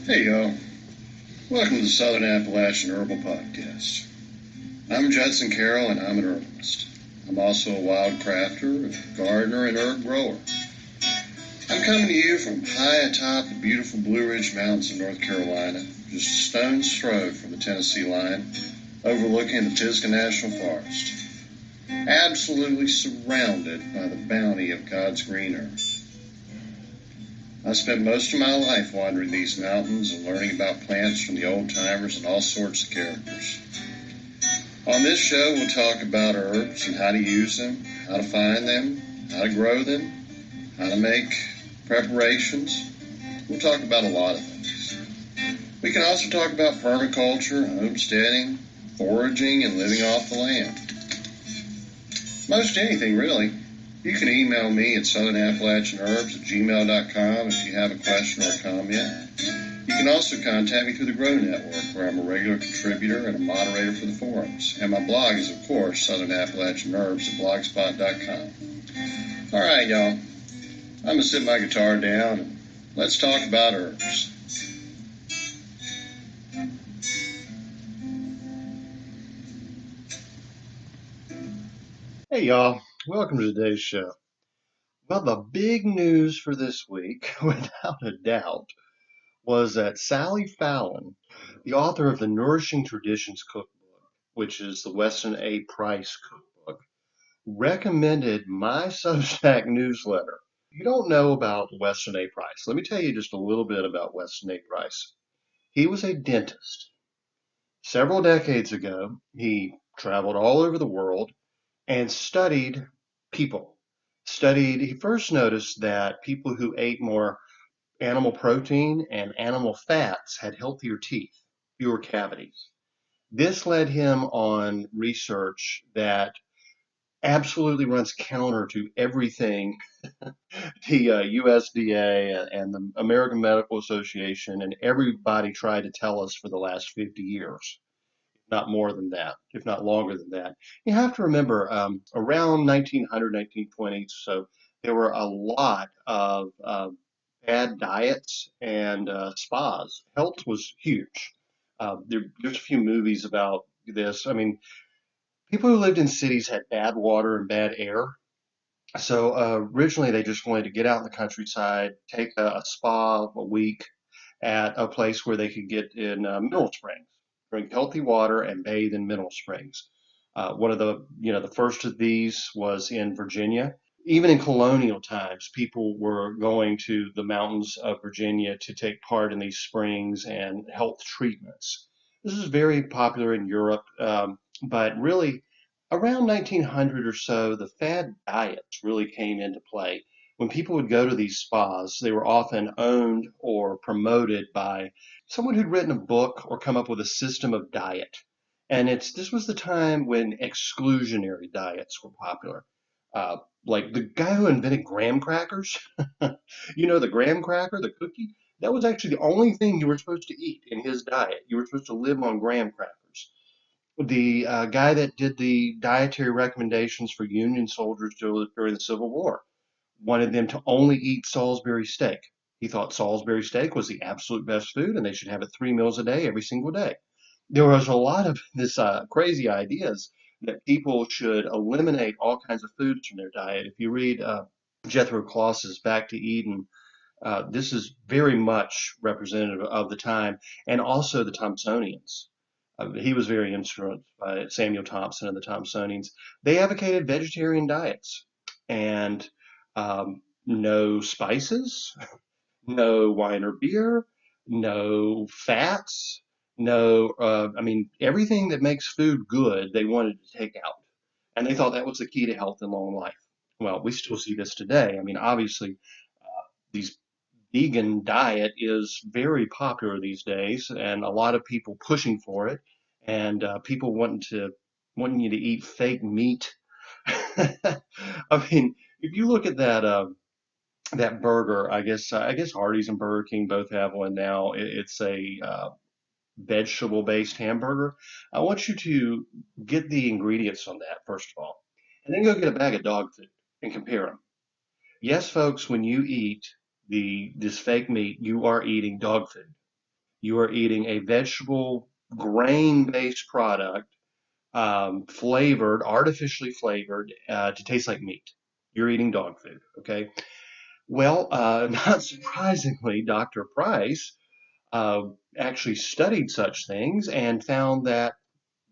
Hey y'all, welcome to the Southern Appalachian Herbal Podcast. I'm Judson Carroll and I'm an herbalist. I'm also a wild crafter, a gardener, and herb grower. I'm coming to you from high atop the beautiful Blue Ridge Mountains of North Carolina, just a stone's throw from the Tennessee line, overlooking the Pisgah National Forest. Absolutely surrounded by the bounty of God's green earth. I spent most of my life wandering these mountains and learning about plants from the old timers and all sorts of characters. On this show, we'll talk about herbs and how to use them, how to find them, how to grow them, how to make preparations. We'll talk about a lot of things. We can also talk about permaculture, homesteading, foraging, and living off the land. Most anything, really. You can email me at southernappalachianherbs@gmail.com if you have a question or a comment. You can also contact me through the Grow Network, where I'm a regular contributor and a moderator for the forums. And my blog is, of course, southernappalachianherbs@blogspot.com. All right, y'all. I'm going to sit my guitar down and let's talk about herbs. Hey, y'all. Welcome to today's show. Well, the big news for this week, without a doubt, was that Sally Fallon, the author of the Nourishing Traditions cookbook, which is the Weston A. Price cookbook, recommended my Substack newsletter. If you don't know about Weston A. Price, let me tell you just a little bit about Weston A. Price. He was a dentist. Several decades ago, he traveled all over the world and studied people. He first noticed that people who ate more animal protein and animal fats had healthier teeth, fewer cavities. This led him on research that absolutely runs counter to everything the USDA and the American Medical Association and everybody tried to tell us for the last 50 years, not more than that, if not longer than that. You have to remember, around 1900, 1920s, so there were a lot of bad diets and spas. Health was huge. There's a few movies about this. I mean, people who lived in cities had bad water and bad air. So originally they just wanted to get out in the countryside, take a spa a week at a place where they could get in mineral springs, drink healthy water, and bathe in mineral springs. One of the first of these was in Virginia. Even in colonial times, people were going to the mountains of Virginia to take part in these springs and health treatments. This is very popular in Europe, but really around 1900 or so, the fad diets really came into play. When people would go to these spas, they were often owned or promoted by someone who'd written a book or come up with a system of diet. And this was the time when exclusionary diets were popular. Uh, like the guy who invented graham crackers, the graham cracker, the cookie, that was actually the only thing you were supposed to eat in his diet. You were supposed to live on graham crackers. The guy that did the dietary recommendations for Union soldiers during the Civil War wanted them to only eat Salisbury steak. He thought Salisbury steak was the absolute best food and they should have it 3 meals a day, every single day. There was a lot of this crazy ideas that people should eliminate all kinds of foods from their diet. If you read Jethro Claus's Back to Eden, this is very much representative of the time, and also the Thompsonians. He was very influenced by Samuel Thompson and the Thompsonians. They advocated vegetarian diets and no spices, no wine or beer, no fats, no, everything that makes food good, they wanted to take out. And they thought that was the key to health and long life. Well, we still see this today. I mean, obviously, these vegan diet is very popular these days, and a lot of people pushing for it, and people wanting you to eat fake meat. I mean, if you look at that burger, I guess Hardee's and Burger King both have one now. It's a vegetable-based hamburger. I want you to get the ingredients on that first of all, and then go get a bag of dog food and compare them. Yes, folks, when you eat this fake meat, you are eating dog food. You are eating a vegetable grain-based product, flavored, artificially flavored, to taste like meat. You're eating dog food, okay? Well, not surprisingly, Dr. Price uh, actually studied such things and found that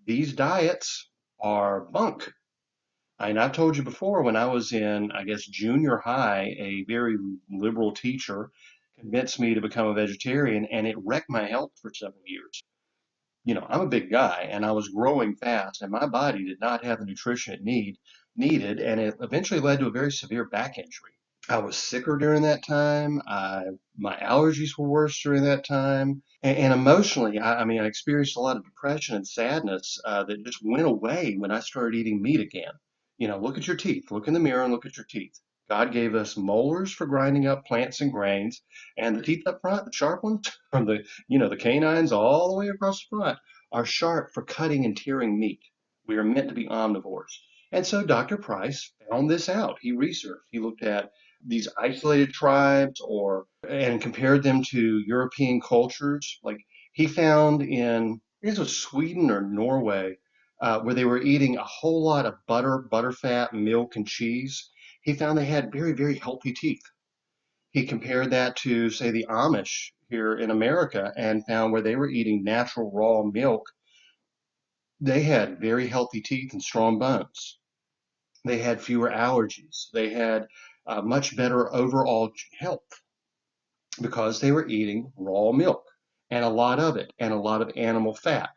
these diets are bunk. And I've told you before, when I was in, I guess, junior high, a very liberal teacher convinced me to become a vegetarian, and it wrecked my health for several years. I'm a big guy, and I was growing fast, and my body did not have the nutrition it needed, and it eventually led to a very severe back injury. I was sicker during that time. My allergies were worse during that time. And emotionally, I mean, I experienced a lot of depression and sadness that just went away when I started eating meat again. Look at your teeth. Look in the mirror and look at your teeth. God gave us molars for grinding up plants and grains, and the teeth up front, the sharp ones, from the canines all the way across the front, are sharp for cutting and tearing meat. We are meant to be omnivores. And so Dr. Price found this out. He researched. He looked at these isolated tribes or and compared them to European cultures. Like he found in, I guess it was Sweden or Norway, where they were eating a whole lot of butter, butterfat, milk, and cheese. He found they had very, very healthy teeth. He compared that to, say, the Amish here in America and found where they were eating natural raw milk, they had very healthy teeth and strong bones. They had fewer allergies. They had much better overall health because they were eating raw milk and a lot of it and a lot of animal fat.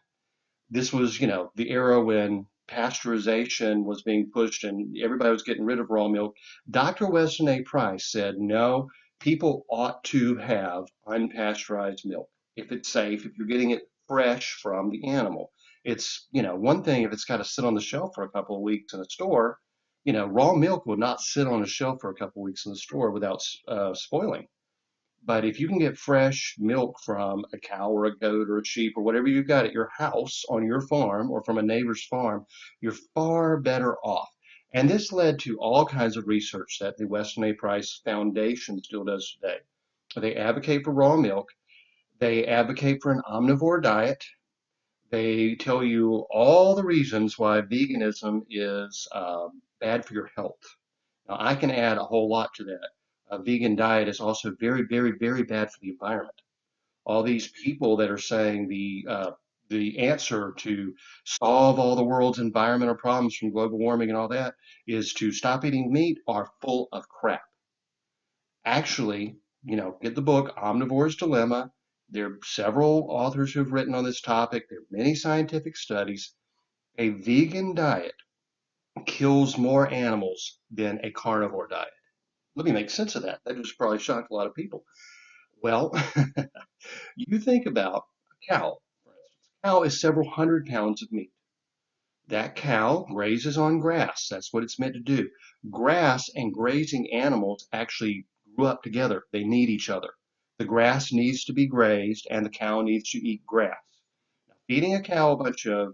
This was, the era when pasteurization was being pushed and everybody was getting rid of raw milk. Dr. Weston A. Price said, no, people ought to have unpasteurized milk if it's safe, if you're getting it fresh from the animal. It's, one thing if it's got to sit on the shelf for a couple of weeks in a store, raw milk will not sit on a shelf for a couple of weeks in the store without spoiling. But if you can get fresh milk from a cow or a goat or a sheep or whatever you've got at your house on your farm or from a neighbor's farm, you're far better off. And this led to all kinds of research that the Weston A. Price Foundation still does today. They advocate for raw milk. They advocate for an omnivore diet. They tell you all the reasons why veganism is bad for your health. Now, I can add a whole lot to that. A vegan diet is also very, very, very bad for the environment. All these people that are saying the answer to solve all the world's environmental problems from global warming and all that is to stop eating meat are full of crap. Actually, get the book Omnivore's Dilemma. There are several authors who've written on this topic. There are many scientific studies. A vegan diet kills more animals than a carnivore diet. Let me make sense of that. That just probably shocked a lot of people. Well, you think about a cow, for instance. A cow is several hundred pounds of meat. That cow grazes on grass. That's what it's meant to do. Grass and grazing animals actually grew up together. They need each other. The grass needs to be grazed and the cow needs to eat grass. Now, feeding a cow a bunch of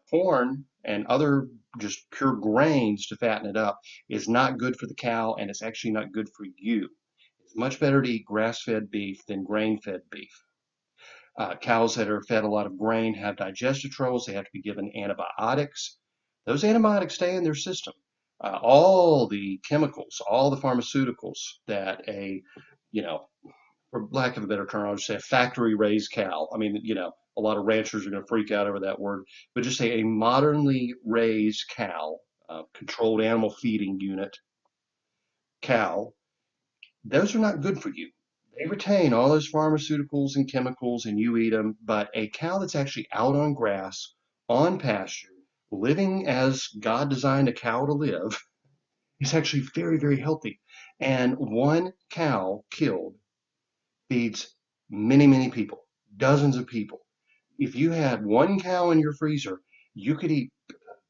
corn and other just pure grains to fatten it up is not good for the cow and it's actually not good for you. It's much better to eat grass-fed beef than grain-fed beef. Cows that are fed a lot of grain have digestive troubles. They have to be given antibiotics. Those antibiotics stay in their system. All the chemicals, all the pharmaceuticals that you know, for lack of a better term, I would say a factory raised cow. I mean, a lot of ranchers are going to freak out over that word, but just say a modernly raised cow, controlled animal feeding unit cow, those are not good for you. They retain all those pharmaceuticals and chemicals and you eat them, but a cow that's actually out on grass, on pasture, living as God designed a cow to live, is actually very, very healthy. And one cow killed feeds many, many people, dozens of people. If you had one cow in your freezer, you could eat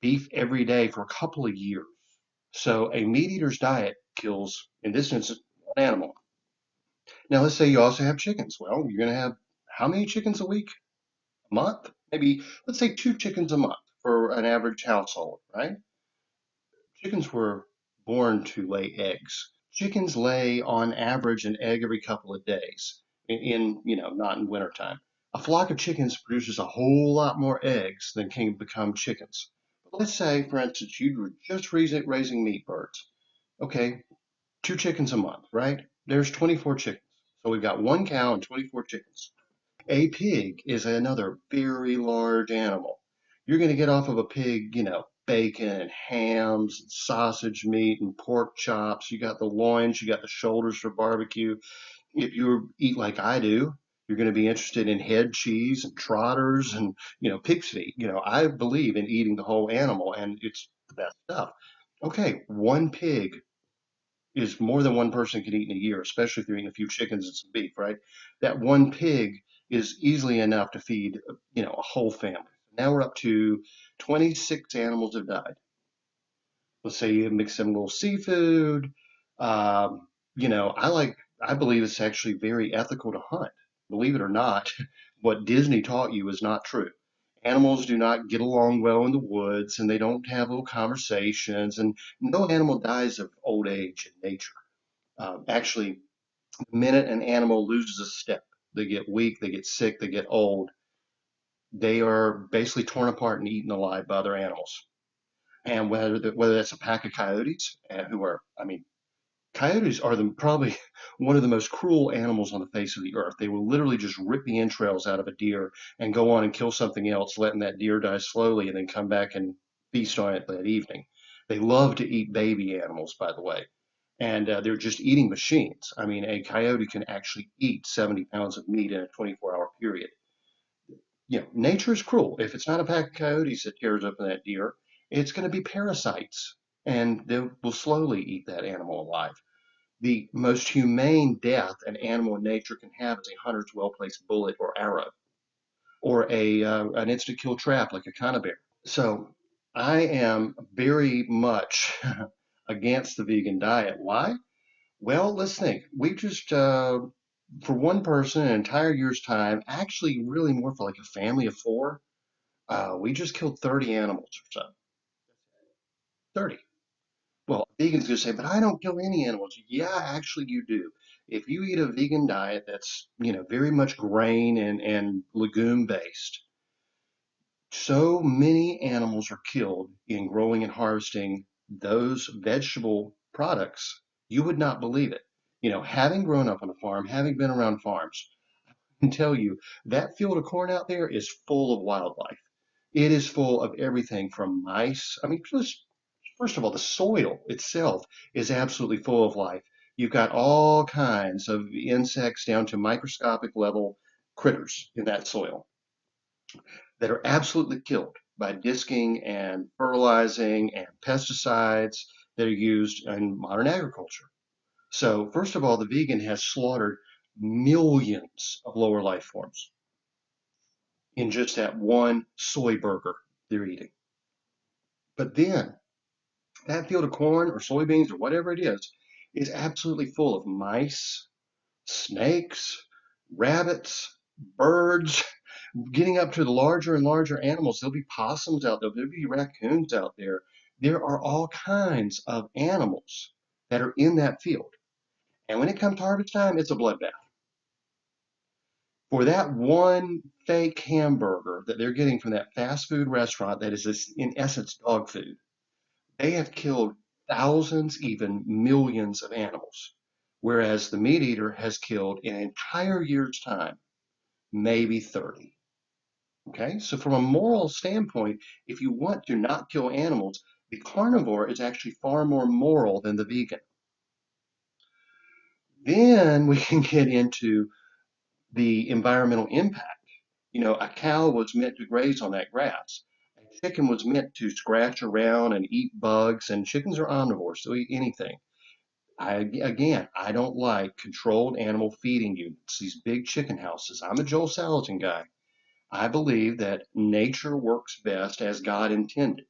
beef every day for a couple of years. So a meat eater's diet kills, in this instance, one animal. Now, let's say you also have chickens. Well, you're going to have how many chickens a week? A month? Maybe, let's say 2 chickens a month for an average household, right? Chickens were born to lay eggs. Chickens lay on average an egg every couple of days not in wintertime. A flock of chickens produces a whole lot more eggs than can become chickens. But let's say, for instance, you were just raising meat birds. Okay, 2 chickens a month, right? There's 24 chickens. So we've got 1 cow and 24 chickens. A pig is another very large animal. You're going to get off of a pig, bacon and hams and sausage meat and pork chops. You got the loins, you got the shoulders for barbecue. If you eat like I do, you're going to be interested in head cheese and trotters and, pig's feet. I believe in eating the whole animal and it's the best stuff. Okay, 1 pig is more than one person can eat in a year, especially if they're eating a few chickens and some beef, right? That 1 pig is easily enough to feed, a whole family. Now we're up to 26 animals have died. Let's say you mix in a little seafood. I believe it's actually very ethical to hunt. Believe it or not, what Disney taught you is not true. Animals do not get along well in the woods and they don't have little conversations, and no animal dies of old age in nature. Actually, the minute an animal loses a step, they get weak, they get sick, they get old, they are basically torn apart and eaten alive by other animals. And whether that's a pack of coyotes, who are, I mean, coyotes are probably one of the most cruel animals on the face of the earth. They will literally just rip the entrails out of a deer and go on and kill something else, letting that deer die slowly and then come back and feast on it that evening. They love to eat baby animals, by the way. And they're just eating machines. I mean, a coyote can actually eat 70 pounds of meat in a 24-hour period. Nature is cruel. If it's not a pack of coyotes that tears open that deer, it's going to be parasites, and they will slowly eat that animal alive. The most humane death an animal in nature can have is a hunter's well-placed bullet or arrow, or an instant kill trap like a conibear. So I am very much against the vegan diet. Why? Well, let's think. We just, for one person, an entire year's time, actually really more for like a family of four, we just killed 30 animals or so. 30. Well, vegans gonna say, but I don't kill any animals. Yeah, actually you do. If you eat a vegan diet that's, very much grain and legume based, so many animals are killed in growing and harvesting those vegetable products, you would not believe it. Having grown up on a farm, having been around farms, I can tell you that field of corn out there is full of wildlife. It is full of everything from mice. I mean, just first of all, the soil itself is absolutely full of life. You've got all kinds of insects down to microscopic level critters in that soil that are absolutely killed by disking and fertilizing and pesticides that are used in modern agriculture. So, first of all, the vegan has slaughtered millions of lower life forms in just that one soy burger they're eating. But then that field of corn or soybeans or whatever it is absolutely full of mice, snakes, rabbits, birds, getting up to the larger and larger animals. There'll be possums out there, there'll be raccoons out there. There are all kinds of animals that are in that field. And when it comes to harvest time, it's a bloodbath. For that one fake hamburger that they're getting from that fast food restaurant that is, in essence, dog food, they have killed thousands, even millions of animals, whereas the meat eater has killed in an entire year's time, maybe 30. Okay, so from a moral standpoint, if you want to not kill animals, the carnivore is actually far more moral than the vegan. Then we can get into the environmental impact. A cow was meant to graze on that grass. A chicken was meant to scratch around and eat bugs, and chickens are omnivores, they'll eat anything. I don't like controlled animal feeding units, these big chicken houses. I'm a Joel Salatin guy. I believe that nature works best as God intended.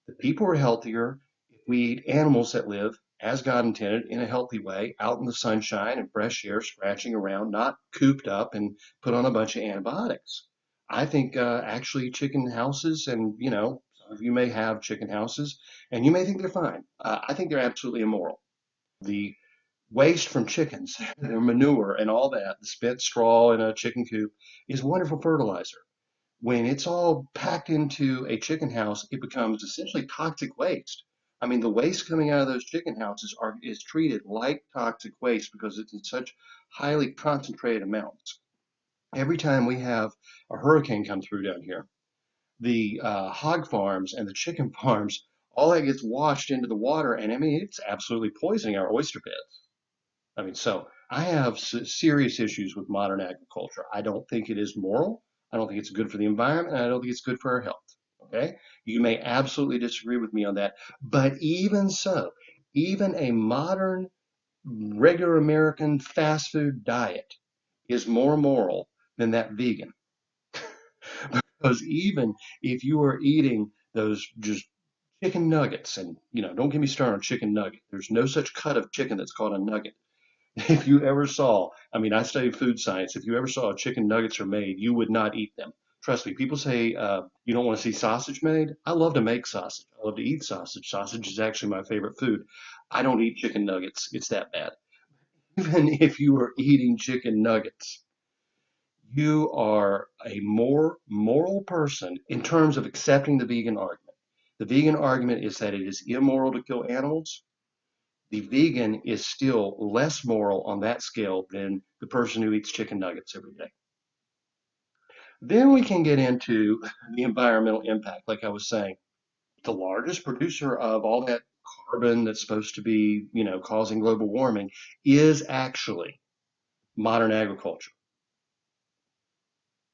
The people are healthier if we eat animals that live as God intended in a healthy way, out in the sunshine and fresh air, scratching around, not cooped up and put on a bunch of antibiotics. I think actually chicken houses, and some of you may have chicken houses, and you may think they're fine. I think they're absolutely immoral. The waste from chickens, their manure and all that, the spent straw in a chicken coop is wonderful fertilizer. When it's all packed into a chicken house, it becomes essentially toxic waste. I mean, the waste coming out of those chicken houses is treated like toxic waste because it's in such highly concentrated amounts. Every time we have a hurricane come through down here, the hog farms and the chicken farms, all that gets washed into the water, and I mean, it's absolutely poisoning our oyster beds. I mean, so I have serious issues with modern agriculture. I don't think it is moral. I don't think it's good for the environment, and I don't think it's good for our health. Okay? You may absolutely disagree with me on that, but even so, even a modern, regular American fast food diet is more moral than that vegan. Because even if you are eating those just chicken nuggets, and don't get me started on chicken nugget. There's no such cut of chicken that's called a nugget. If you ever saw, I mean, I studied food science. If you ever saw chicken nuggets are made, you would not eat them. Trust me. People say you don't want to see sausage made. I love to make sausage. I love to eat sausage. Sausage is actually my favorite food. I don't eat chicken nuggets. It's that bad. Even if you are eating chicken nuggets, you are a more moral person in terms of accepting the vegan argument. The vegan argument is that it is immoral to kill animals. The vegan is still less moral on that scale than the person who eats chicken nuggets every day. Then we can get into the environmental impact, like I was saying. The largest producer of all that carbon that's supposed to be, causing global warming is actually modern agriculture.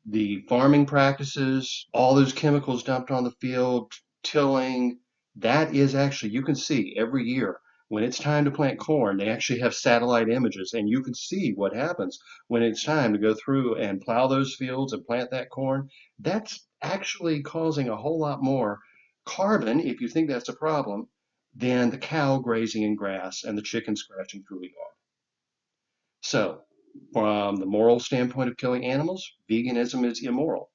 The farming practices, all those chemicals dumped on the field, tilling, that is actually, you can see every year when it's time to plant corn, they actually have satellite images, and you can see what happens when it's time to go through and plow those fields and plant that corn. That's actually causing a whole lot more carbon, if you think that's a problem, than the cow grazing in grass and the chicken scratching through a yard. So, from the moral standpoint of killing animals, veganism is immoral.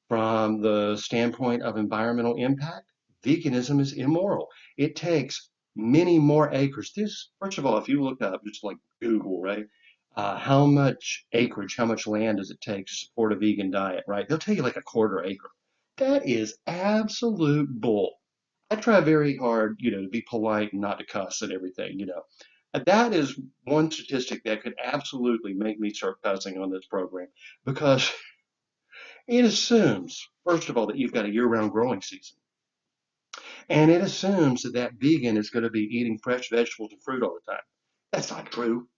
From the standpoint of environmental impact, veganism is immoral. It takes many more acres. This, first of all, if you look up, just like Google, right? How much acreage, how much land does it take to support a vegan diet, right? They'll tell you like a quarter acre. That is absolute bull. I try very hard, to be polite and not to cuss and everything. That is one statistic that could absolutely make me start cussing on this program because it assumes, first of all, that you've got a year-round growing season. And it assumes that that vegan is going to be eating fresh vegetables and fruit all the time. That's not true.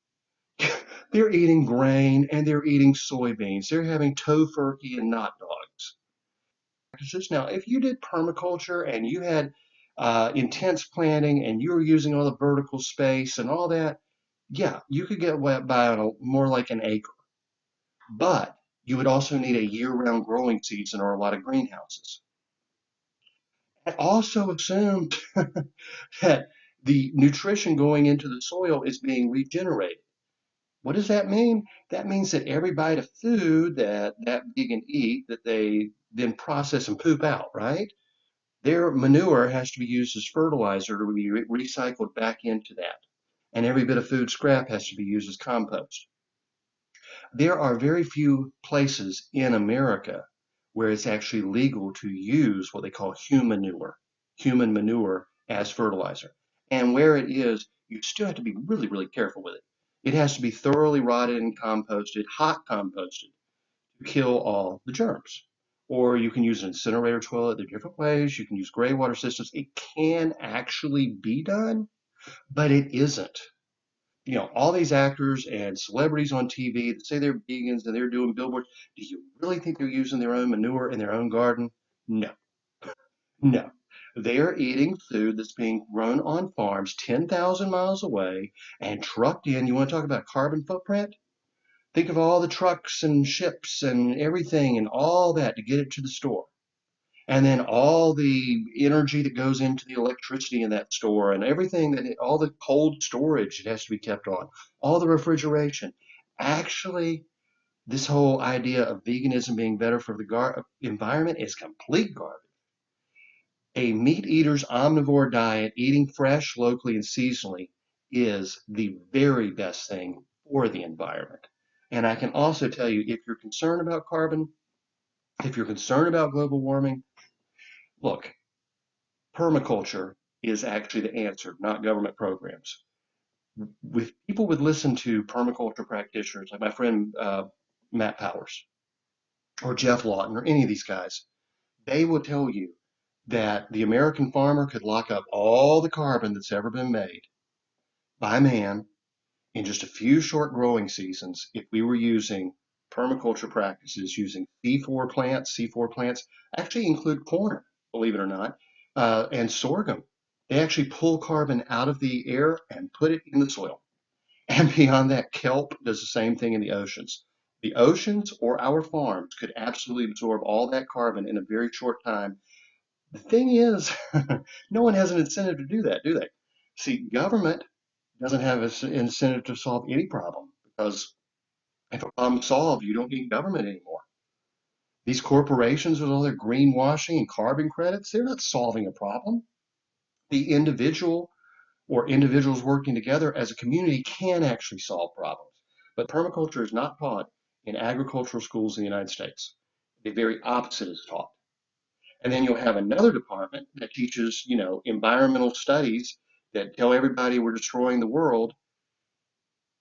They're eating grain and they're eating soybeans. They're having tofurkey and not dogs. Now, if you did permaculture and you had intense planting and you were using all the vertical space and all that, yeah, you could get by on more like an acre. But you would also need a year-round growing season or a lot of greenhouses. It also assumed that the nutrition going into the soil is being regenerated. What does that mean? That means that every bite of food that that vegan eat that they then process and poop out, right? Their manure has to be used as fertilizer to be recycled back into that. And every bit of food scrap has to be used as compost. There are very few places in America where it's actually legal to use what they call human manure as fertilizer. And where it is, you still have to be really, really careful with it. It has to be thoroughly rotted and composted, hot composted, to kill all the germs. Or you can use an incinerator toilet. There are different ways. You can use gray water systems. It can actually be done, but it isn't. All these actors and celebrities on TV that say they're vegans and they're doing billboards, do you really think they're using their own manure in their own garden? No, no. They're eating food that's being grown on farms 10,000 miles away and trucked in. You want to talk about carbon footprint? Think of all the trucks and ships and everything and all that to get it to the store. And then all the energy that goes into the electricity in that store and everything all the cold storage that has to be kept on, all the refrigeration. Actually, this whole idea of veganism being better for the environment is complete garbage. A meat eater's omnivore diet, eating fresh, locally, and seasonally, is the very best thing for the environment. And I can also tell you, if you're concerned about carbon, if you're concerned about global warming, look, permaculture is actually the answer, not government programs. If people would listen to permaculture practitioners like my friend Matt Powers or Jeff Lawton or any of these guys, they will tell you that the American farmer could lock up all the carbon that's ever been made by man in just a few short growing seasons if we were using permaculture practices using C4 plants actually include corn, believe it or not, and sorghum. They actually pull carbon out of the air and put it in the soil. And beyond that, kelp does the same thing in the oceans. The oceans or our farms could absolutely absorb all that carbon in a very short time. The thing is, no one has an incentive to do that, do they? See, government doesn't have an incentive to solve any problem because if a problem's solved, you don't need government anymore. These corporations with all their greenwashing and carbon credits, they're not solving a problem. The individual or individuals working together as a community can actually solve problems. But permaculture is not taught in agricultural schools in the United States. The very opposite is taught. And then you'll have another department that teaches, environmental studies that tell everybody we're destroying the world.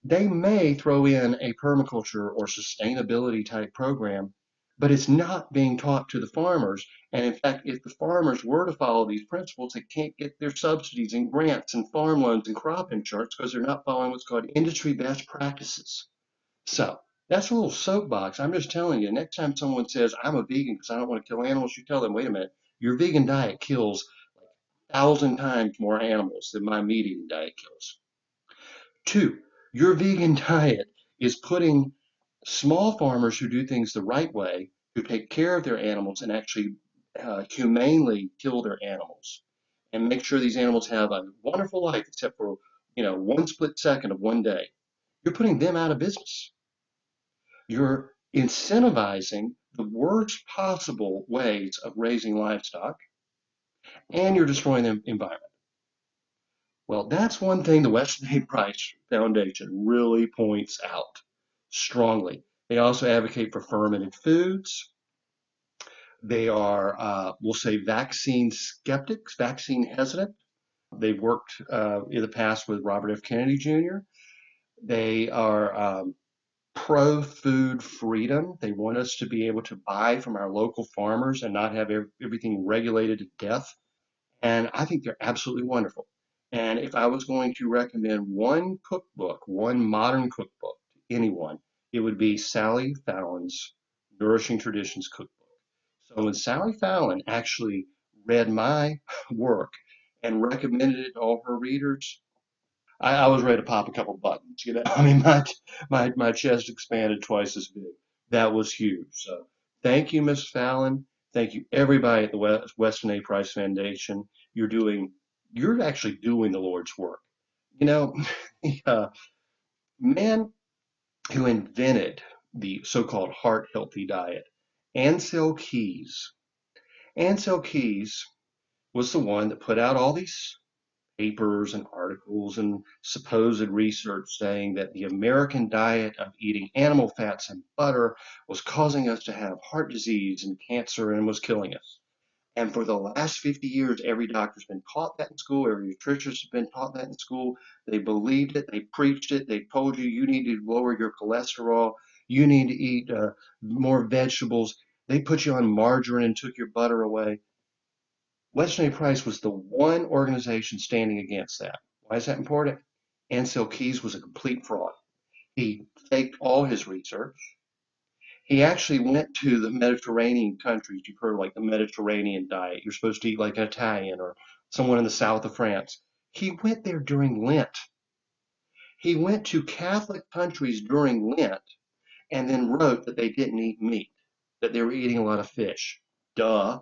They may throw in a permaculture or sustainability type program, but it's not being taught to the farmers. And in fact, if the farmers were to follow these principles, they can't get their subsidies and grants and farm loans and crop insurance because they're not following what's called industry best practices. So that's a little soapbox. I'm just telling you, next time someone says, I'm a vegan because I don't want to kill animals, you tell them, wait a minute, your vegan diet kills 1,000 times more animals than my meat eating diet kills. Two, your vegan diet is putting small farmers who do things the right way, who take care of their animals and actually humanely kill their animals and make sure these animals have a wonderful life except for, one split second of one day. You're putting them out of business. You're incentivizing the worst possible ways of raising livestock and you're destroying the environment. Well, that's one thing the Weston A. Price Foundation really points out strongly. They also advocate for fermented foods. They are, we'll say, vaccine skeptics, vaccine hesitant. They've worked in the past with Robert F. Kennedy Jr. They are pro food freedom. They want us to be able to buy from our local farmers and not have everything regulated to death. And I think they're absolutely wonderful. And if I was going to recommend one cookbook, one modern cookbook to anyone, it would be Sally Fallon's Nourishing Traditions cookbook. So when Sally Fallon actually read my work and recommended it to all her readers, I was ready to pop a couple buttons. I mean, my chest expanded twice as big. That was huge. So thank you, Miss Fallon. Thank you, everybody at the Weston A. Price Foundation. You're actually doing the Lord's work. You know, the man who invented the so-called heart healthy diet, Ansel Keys. Ansel Keys was the one that put out all these papers and articles and supposed research saying that the American diet of eating animal fats and butter was causing us to have heart disease and cancer and was killing us. And for the last 50 years, every doctor's been taught that in school, every nutritionist has been taught that in school. They believed it, they preached it, they told you you need to lower your cholesterol, you need to eat more vegetables. They put you on margarine and took your butter away. Weston A. Price was the one organization standing against that. Why is that important? Ansel Keys was a complete fraud. He faked all his research. He actually went to the Mediterranean countries. You've heard like the Mediterranean diet. You're supposed to eat like an Italian or someone in the south of France. He went there during Lent. He went to Catholic countries during Lent and then wrote that they didn't eat meat, that they were eating a lot of fish. Duh.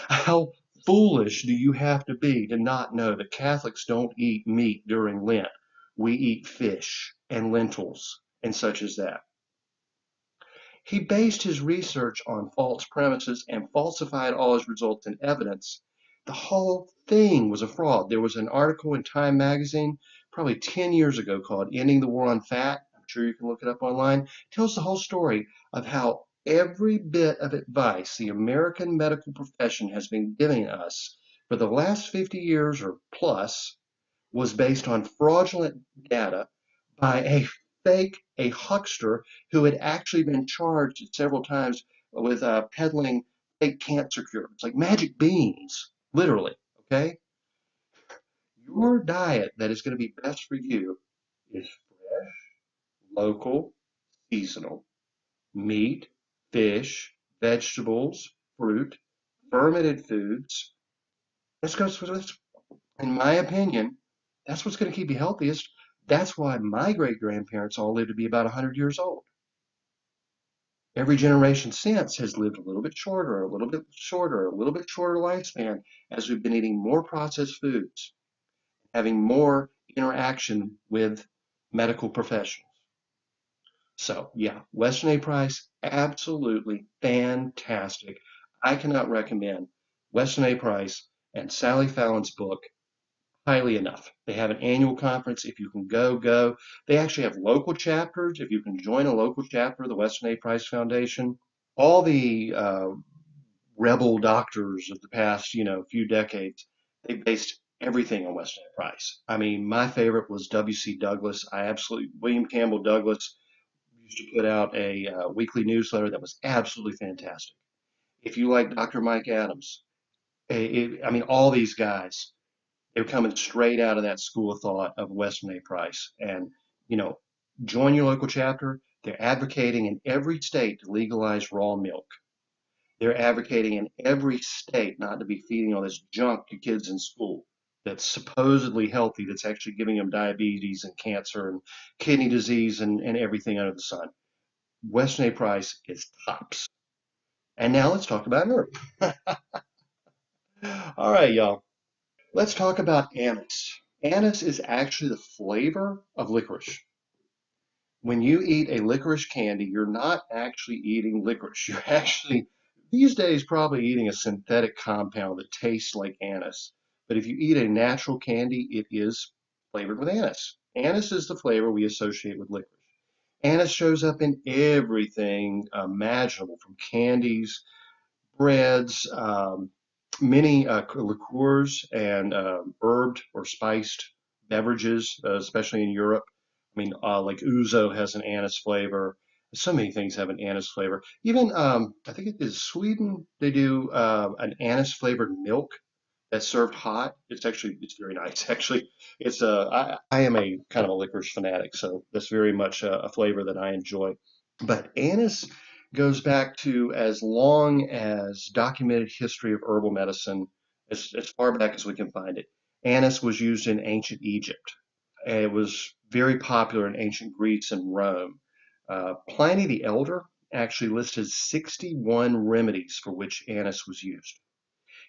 How foolish do you have to be to not know that Catholics don't eat meat during Lent? We eat fish and lentils and such as that. He based his research on false premises and falsified all his results and evidence The whole thing was a fraud. There was an article in Time magazine probably 10 years ago called Ending the War on Fat. I'm sure you can look it up online. It tells the whole story of how every bit of advice the American medical profession has been giving us for the last 50 years or plus was based on fraudulent data by a huckster who had actually been charged several times with peddling fake cancer cures, like magic beans, literally. Okay, your diet that is going to be best for you is fresh, local, seasonal meat, fish, vegetables, fruit, fermented foods. That's in my opinion, that's what's going to keep you healthiest. That's why my great grandparents all lived to be about 100 years old. Every generation since has lived a little bit shorter, a little bit shorter, a little bit shorter lifespan as we've been eating more processed foods, having more interaction with medical professionals. So, yeah, Weston A. Price, absolutely fantastic. I cannot recommend Weston A. Price and Sally Fallon's book highly enough. They have an annual conference. If you can go, go. They actually have local chapters. If you can join a local chapter of the Weston A. Price Foundation, all the rebel doctors of the past, few decades, they based everything on Weston A. Price. I mean, my favorite was W.C. Douglas. William Campbell Douglas used to put out a weekly newsletter that was absolutely fantastic. If you like Dr. Mike Adams, I mean, all these guys, they're coming straight out of that school of thought of Weston A. Price. And, you know, join your local chapter. They're advocating in every state to legalize raw milk. They're advocating in every state not to be feeding all this junk to kids in school that's supposedly healthy, that's actually giving them diabetes and cancer and kidney disease and everything under the sun. Weston A. Price is tops. And now let's talk about nerve. All right, y'all. Let's talk about anise. Anise is actually the flavor of licorice. When you eat a licorice candy, you're not actually eating licorice. You're actually, these days, probably eating a synthetic compound that tastes like anise. But if you eat a natural candy, it is flavored with anise. Anise is the flavor we associate with licorice. Anise shows up in everything imaginable, from candies, breads, many liqueurs and herbed or spiced beverages, especially in Europe. I mean, like ouzo has an anise flavor. So many things have an anise flavor. Even I think it is Sweden. They do an anise flavored milk that's served hot. It's very nice. Actually, I am a kind of a licorice fanatic, so that's very much a flavor that I enjoy. But anise goes back to as long as documented history of herbal medicine, as far back as we can find it. Anise was used in ancient Egypt. It was very popular in ancient Greece and Rome. Pliny the Elder actually listed 61 remedies for which anise was used.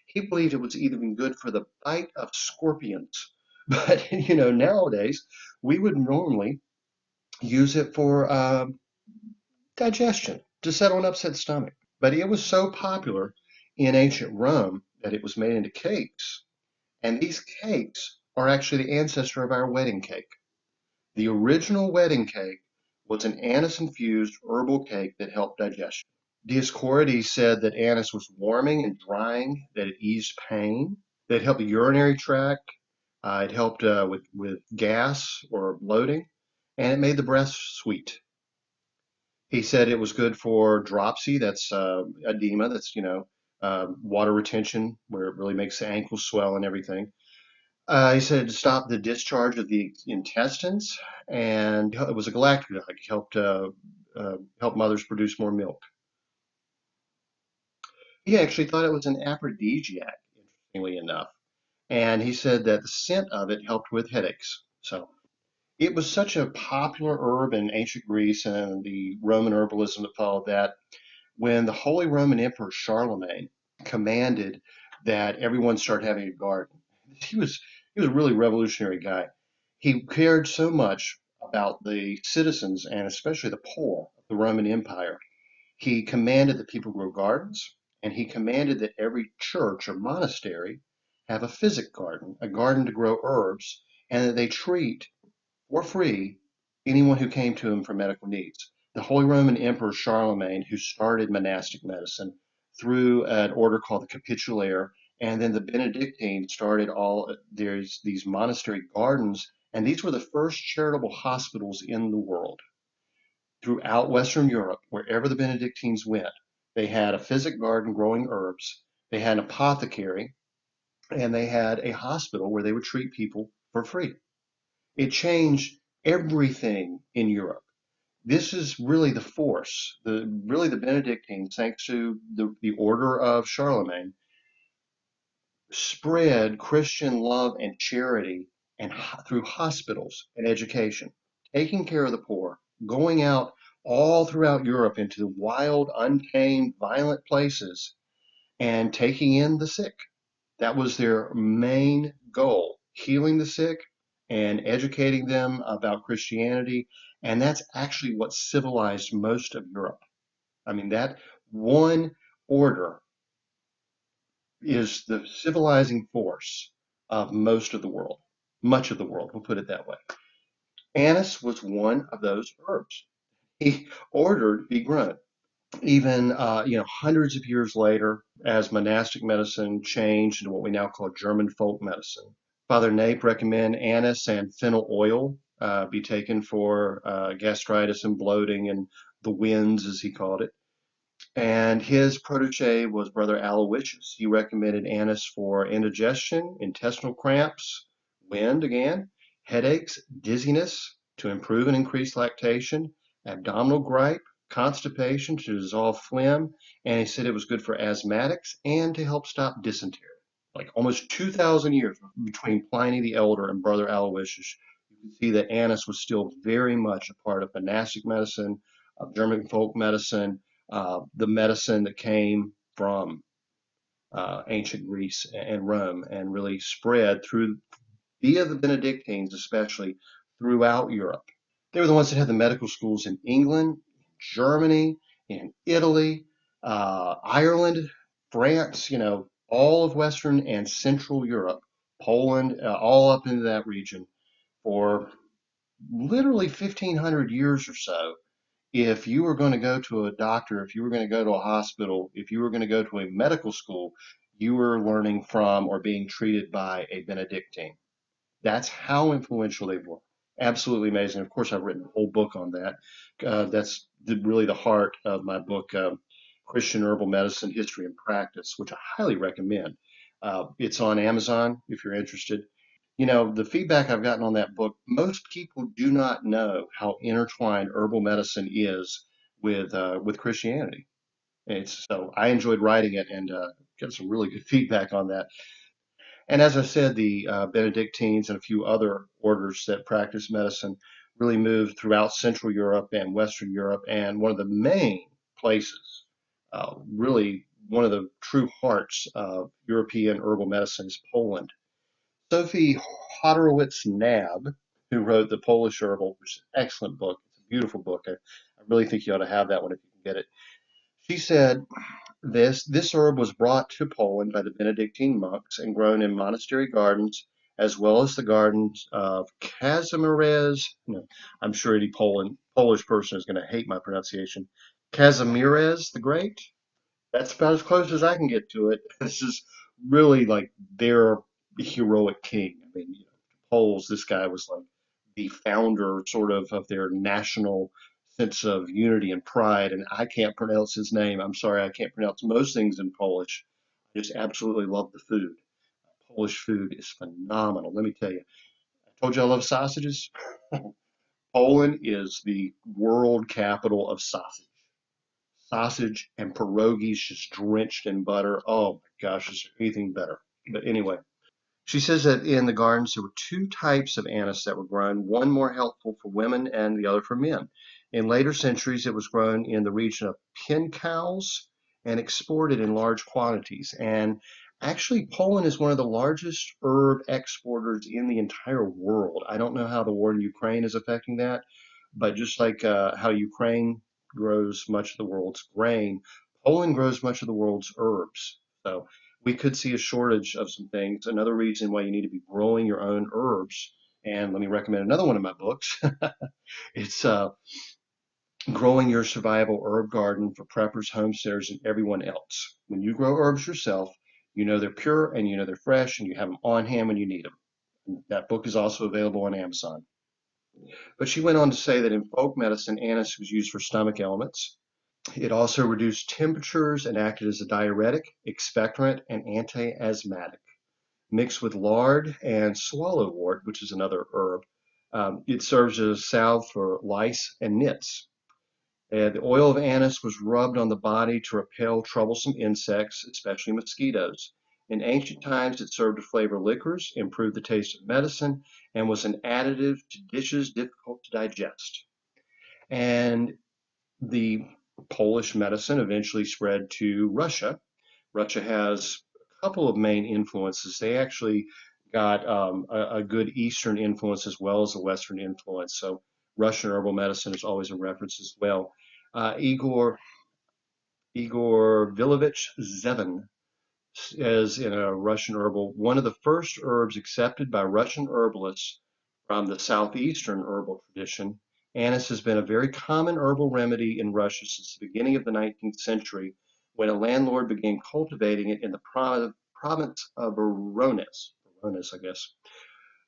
He believed it was even good for the bite of scorpions. But, nowadays we would normally use it for digestion, to settle an upset stomach. But it was so popular in ancient Rome that it was made into cakes. And these cakes are actually the ancestor of our wedding cake. The original wedding cake was an anise infused herbal cake that helped digestion. Dioscorides said that anise was warming and drying, that it eased pain, that it helped the urinary tract, it helped with gas or bloating, and it made the breath sweet. He said it was good for dropsy, that's edema, that's, water retention, where it really makes the ankles swell and everything. He said to stop the discharge of the intestines, and it was a galactic, helped help mothers produce more milk. He actually thought it was an aphrodisiac, interestingly enough, and he said that the scent of it helped with headaches. So it was such a popular herb in ancient Greece and the Roman herbalism that followed that. When the Holy Roman Emperor Charlemagne commanded that everyone start having a garden, he was he was a really revolutionary guy. He cared so much about the citizens and especially the poor of the Roman Empire. He commanded that people grow gardens, and he commanded that every church or monastery have a physic garden, a garden to grow herbs, and that they treat for free anyone who came to him for medical needs. The Holy Roman Emperor Charlemagne, who started monastic medicine through an order called the Capitulaire, and then the Benedictines started all there's these monastery gardens, and these were the first charitable hospitals in the world throughout Western Europe, wherever the Benedictines went. They had a physic garden growing herbs, they had an apothecary, and they had a hospital where they would treat people for free. It changed everything in Europe. This is really the force, the Benedictines, thanks to the order of Charlemagne, spread Christian love and charity and through hospitals and education, taking care of the poor, going out all throughout Europe into wild, untamed, violent places and taking in the sick. That was their main goal, healing the sick and educating them about Christianity. And that's actually what civilized most of Europe. I mean, that one order is the civilizing force of most of the world, much of the world, we'll put it that way. Anise was one of those herbs. He ordered be grown. Even hundreds of years later, as monastic medicine changed into what we now call German folk medicine, Father Nape recommended anise and fennel oil be taken for gastritis and bloating and the winds, as he called it. And his protege was Brother Aloysius. He recommended anise for indigestion, intestinal cramps, wind again, headaches, dizziness, to improve and increase lactation, abdominal gripe, constipation, to dissolve phlegm, and he said it was good for asthmatics and to help stop dysentery. Like almost 2,000 years between Pliny the Elder and Brother Aloysius, you can see that anise was still very much a part of monastic medicine, of German folk medicine, the medicine that came from ancient Greece and Rome and really spread through via the Benedictines, especially throughout Europe. They were the ones that had the medical schools in England, Germany, in Italy, Ireland, France, all of Western and Central Europe, Poland, all up into that region for literally 1,500 years or so. If you were going to go to a doctor, if you were going to go to a hospital, if you were going to go to a medical school, you were learning from or being treated by a Benedictine. That's how influential they were. Absolutely amazing. Of course, I've written a whole book on that. That's really the heart of my book, Christian Herbal Medicine History and Practice, which I highly recommend. It's on Amazon if you're interested. The feedback I've gotten on that book, most people do not know how intertwined herbal medicine is with Christianity. So I enjoyed writing it and got some really good feedback on that. And as I said, the Benedictines and a few other orders that practice medicine really moved throughout Central Europe and Western Europe. And one of the main places, really one of the true hearts of European herbal medicine is Poland. Sophie Hodorowicz-Nab, who wrote The Polish Herbal, which is an excellent book. It's a beautiful book. I really think you ought to have that one if you can get it. She said this herb was brought to Poland by the Benedictine monks and grown in monastery gardens, as well as the gardens of Kazimierz. No, I'm sure any Polish person is going to hate my pronunciation. Kazimierz the Great. That's about as close as I can get to it. This is really like their heroic king. I mean, Poles, this guy was like the founder sort of their national sense of unity and pride. And I can't pronounce his name. I'm sorry, I can't pronounce most things in Polish. I just absolutely love the food. Polish food is phenomenal. Let me tell you. I told you I love sausages. Poland is the world capital of sausage. Sausage and pierogies just drenched in butter. Oh my gosh, is there anything better? But anyway, she says that in the gardens there were two types of anise that were grown, one more helpful for women and the other for men. In later centuries, it was grown in the region of Pincows and exported in large quantities. And actually, Poland is one of the largest herb exporters in the entire world. I don't know how the war in Ukraine is affecting that, but just like how Ukraine grows much of the world's grain, Poland grows much of the world's herbs. So we could see a shortage of some things. Another reason why you need to be growing your own herbs. And let me recommend another one of my books. It's Growing Your Survival Herb Garden for Preppers, Homesteaders, and Everyone Else. When you grow herbs yourself, you know they're pure and you know they're fresh and you have them on hand when you need them. That book is also available on Amazon. But she went on to say that in folk medicine, anise was used for stomach ailments. It also reduced temperatures and acted as a diuretic, expectorant, and anti-asthmatic. Mixed with lard and swallowwort, which is another herb, it serves as a salve for lice and nits. The oil of anise was rubbed on the body to repel troublesome insects, especially mosquitoes. In ancient times, it served to flavor liquors, improve the taste of medicine, and was an additive to dishes difficult to digest. And the Polish medicine eventually spread to Russia. Russia has a couple of main influences. They actually got a good Eastern influence as well as a Western influence. So Russian herbal medicine is always a reference as well. Igor Vilovich Zevin is in a Russian herbal, one of the first herbs accepted by Russian herbalists from the southeastern herbal tradition. Anise has been a very common herbal remedy in Russia since the beginning of the 19th century, when a landlord began cultivating it in the province of Voronezh. Voronezh, I guess.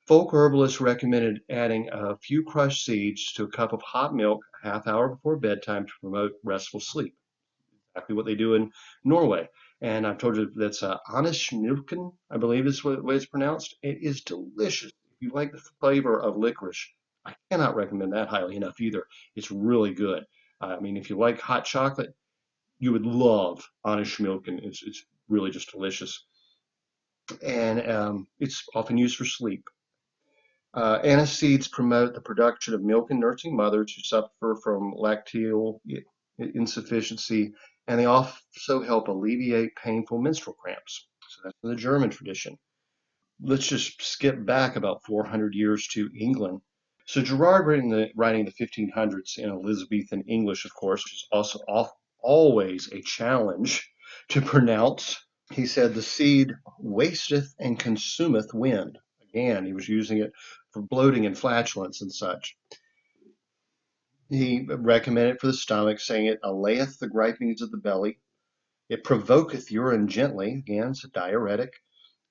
Folk herbalists recommended adding a few crushed seeds to a cup of hot milk a half hour before bedtime to promote restful sleep. Exactly what they do in Norway. And I've told you that's Anise, I believe is what way it's pronounced. It is delicious. If you like the flavor of licorice, I cannot recommend that highly enough either. It's really good. I mean, if you like hot chocolate, you would love Anise. It's really just delicious. And it's often used for sleep. Anise seeds promote the production of milk in nursing mothers who suffer from lacteal insufficiency, and they also help alleviate painful menstrual cramps. So that's the German tradition. Let's just skip back about 400 years to England. So Gerard, writing the 1500s in Elizabethan English, of course, which is also always a challenge to pronounce. He said, "The seed wasteth and consumeth wind." Again, he was using it for bloating and flatulence and such. He recommended it for the stomach, saying it allayeth the gripings of the belly. It provoketh urine gently, again, it's a diuretic,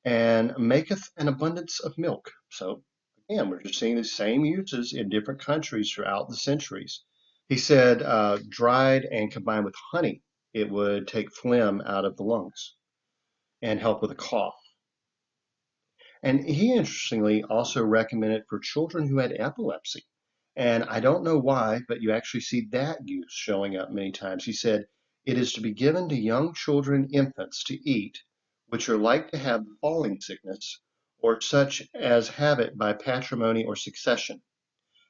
and maketh an abundance of milk. So, again, we're just seeing the same uses in different countries throughout the centuries. He said, dried and combined with honey, it would take phlegm out of the lungs and help with a cough. And he interestingly also recommended for children who had epilepsy. And I don't know why, but you actually see that use showing up many times. He said, "It is to be given to young children, infants, to eat, which are like to have the falling sickness, or such as have it by patrimony or succession."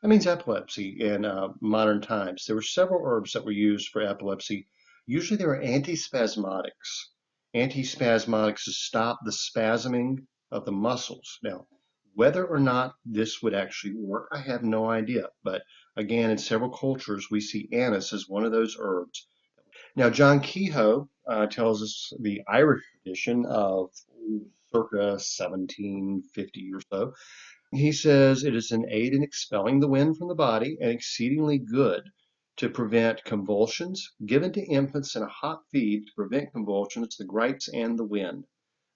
That means epilepsy in modern times. There were several herbs that were used for epilepsy. Usually they were antispasmodics. Antispasmodics to stop the spasming of the muscles. Now, whether or not this would actually work, I have no idea. But again, in several cultures, we see anise as one of those herbs. Now, John Kehoe tells us the Irish tradition of circa 1750 or so. He says it is an aid in expelling the wind from the body and exceedingly good to prevent convulsions, given to infants in a hot feed to prevent convulsions, the gripes, and the wind.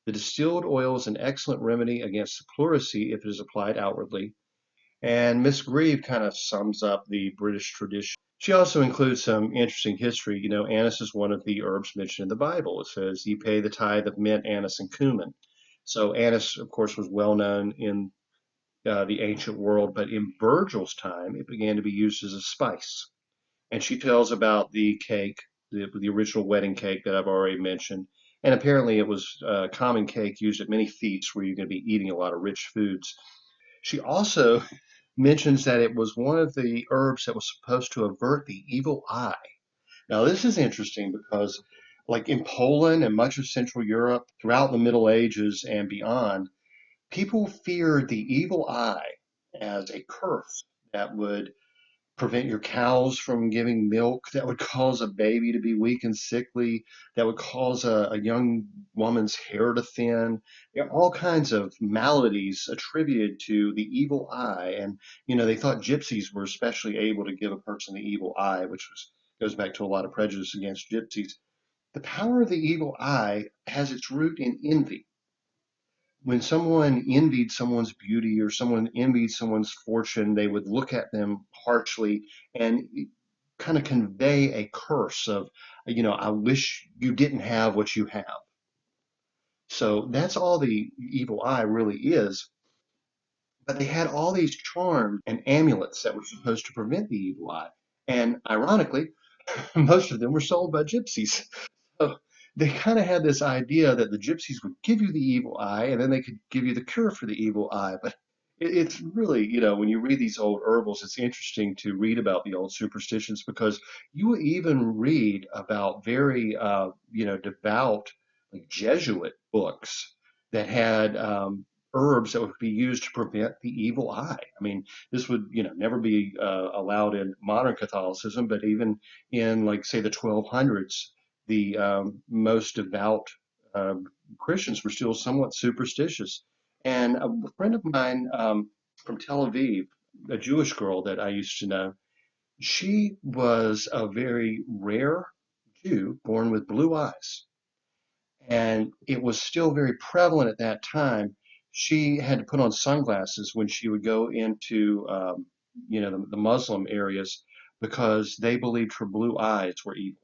The distilled oil is an excellent remedy against the pleurisy if it is applied outwardly. And Miss Grieve kind of sums up the British tradition. She also includes some interesting history. You know, anise is one of the herbs mentioned in the Bible. It says, "Ye pay the tithe of mint, anise, and cumin." So anise, of course, was well known in the ancient world, but in Virgil's time, it began to be used as a spice. And she tells about the cake, the original wedding cake that I've already mentioned. And apparently, it was a common cake used at many feasts where you're going to be eating a lot of rich foods. She also mentions that it was one of the herbs that was supposed to avert the evil eye. Now, this is interesting because, like in Poland and much of Central Europe, throughout the Middle Ages and beyond, people feared the evil eye as a curse that would prevent your cows from giving milk, that would cause a baby to be weak and sickly, that would cause a young woman's hair to thin. There are all kinds of maladies attributed to the evil eye. And, they thought gypsies were especially able to give a person the evil eye, which goes back to a lot of prejudice against gypsies. The power of the evil eye has its root in envy. When someone envied someone's beauty or someone envied someone's fortune, they would look at them harshly and kind of convey a curse of, I wish you didn't have what you have. So that's all the evil eye really is. But they had all these charms and amulets that were supposed to prevent the evil eye. And ironically, most of them were sold by gypsies. So they kind of had this idea that the gypsies would give you the evil eye and then they could give you the cure for the evil eye. But it's really, when you read these old herbals, it's interesting to read about the old superstitions because you will even read about very, devout like Jesuit books that had herbs that would be used to prevent the evil eye. I mean, this would, never be allowed in modern Catholicism, but even in, like, say, the 1200s, the most devout um, Christians were still somewhat superstitious. And a friend of mine from Tel Aviv, a Jewish girl that I used to know, she was a very rare Jew born with blue eyes. And it was still very prevalent at that time. She had to put on sunglasses when she would go into, the Muslim areas because they believed her blue eyes were evil.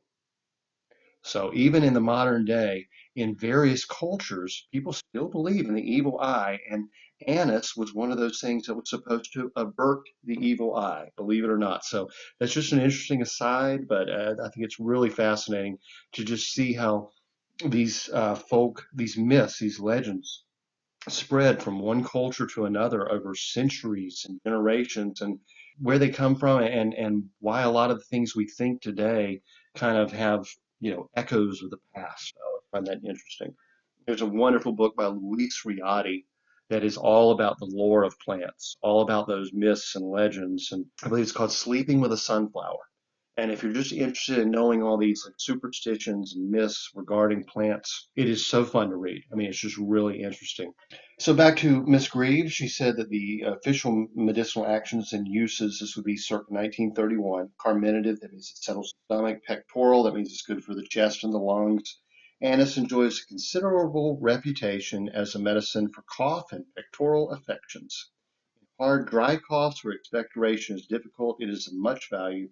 So even in the modern day, in various cultures, people still believe in the evil eye, and anise was one of those things that was supposed to avert the evil eye, believe it or not. So that's just an interesting aside, but I think it's really fascinating to just see how these these myths, these legends, spread from one culture to another over centuries and generations, and where they come from, and why a lot of the things we think today kind of have echoes of the past. So I find that interesting. There's a wonderful book by Luis Riotti that is all about the lore of plants, all about those myths and legends, and I believe it's called Sleeping with a Sunflower. And if you're just interested in knowing all these like superstitions and myths regarding plants, it is so fun to read. I mean, it's just really interesting. So back to Miss Greaves, she said that the official medicinal actions and uses, this would be circa 1931, carminative, that means it settles the stomach, pectoral, that means it's good for the chest and the lungs. Anise enjoys a considerable reputation as a medicine for cough and pectoral affections. Hard, dry coughs where expectoration is difficult, it is of much value.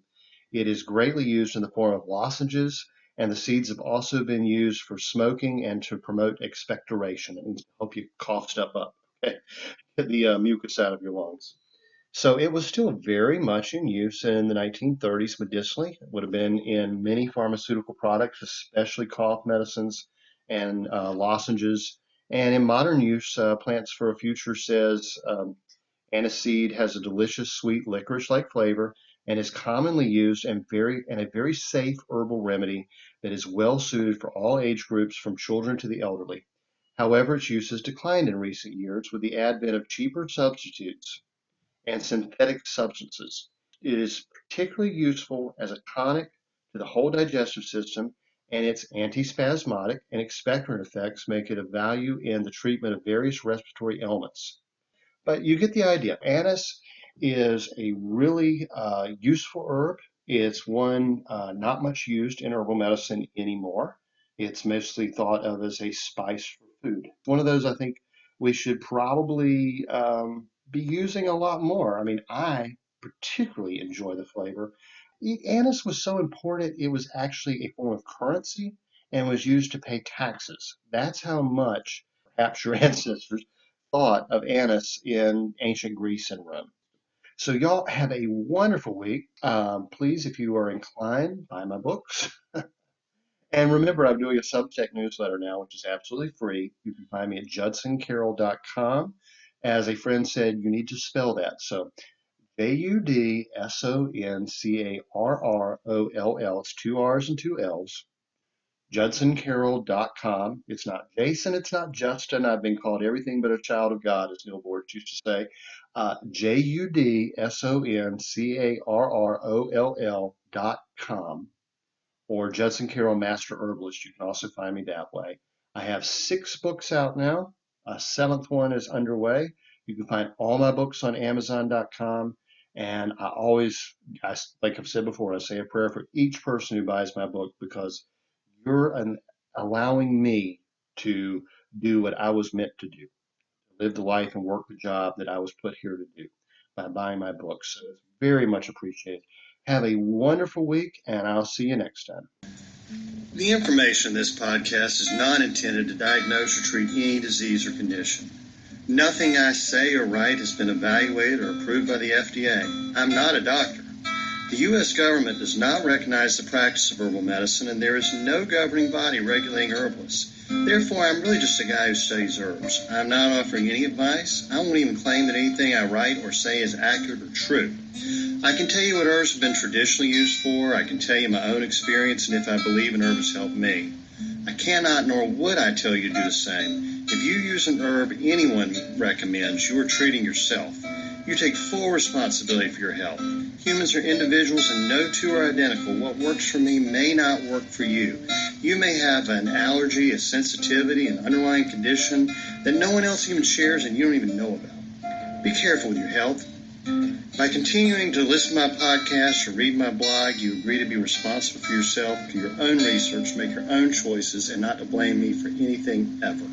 It is greatly used in the form of lozenges, and the seeds have also been used for smoking and to promote expectoration. It means to help you cough stuff up, okay? Get the mucus out of your lungs. So it was still very much in use in the 1930s medicinally. It would have been in many pharmaceutical products, especially cough medicines and lozenges. And in modern use, Plants for a Future says aniseed has a delicious sweet licorice-like flavor and is commonly used and a very safe herbal remedy that is well suited for all age groups from children to the elderly. However, its use has declined in recent years with the advent of cheaper substitutes and synthetic substances. It is particularly useful as a tonic to the whole digestive system, and its antispasmodic and expectorant effects make it of value in the treatment of various respiratory ailments. But you get the idea. Anise is a really useful herb. It's one not much used in herbal medicine anymore. It's mostly thought of as a spice for food. One of those I think we should probably be using a lot more. I mean, I particularly enjoy the flavor. Anise was so important, it was actually a form of currency and was used to pay taxes. That's how much perhaps your ancestors thought of anise in ancient Greece and Rome. So y'all have a wonderful week. Please, if you are inclined, buy my books. And remember, I'm doing a Substack newsletter now, which is absolutely free. You can find me at judsoncarroll.com. As a friend said, you need to spell that. So JUDSONCARROLL. It's two R's and two L's. JudsonCarroll.com. It's not Jason, it's not Justin. I've been called everything but a child of God, as Neil Board experts used to say, JUDSONCARROLL.com, or Judson Carroll Master Herbalist. You can also find me that way. I have 6 books out now. A 7th one is underway. You can find all my books on Amazon.com. And like I've said before, I say a prayer for each person who buys my book, because you're allowing me to do what I was meant to do, live the life and work the job that I was put here to do by buying my books. So it's very much appreciated. Have a wonderful week, and I'll see you next time. The information in this podcast is not intended to diagnose or treat any disease or condition. Nothing I say or write has been evaluated or approved by the FDA. I'm not a doctor. The U.S. government does not recognize the practice of herbal medicine, and there is no governing body regulating herbalists. Therefore, I'm really just a guy who studies herbs. I'm not offering any advice. I won't even claim that anything I write or say is accurate or true. I can tell you what herbs have been traditionally used for. I can tell you my own experience and if I believe an herb has helped me. I cannot nor would I tell you to do the same. If you use an herb anyone recommends, you are treating yourself. You take full responsibility for your health. Humans are individuals and no two are identical. What works for me may not work for you. You may have an allergy, a sensitivity, an underlying condition that no one else even shares and you don't even know about. Be careful with your health. By continuing to listen to my podcast or read my blog, you agree to be responsible for yourself, for your own research, make your own choices, and not to blame me for anything ever.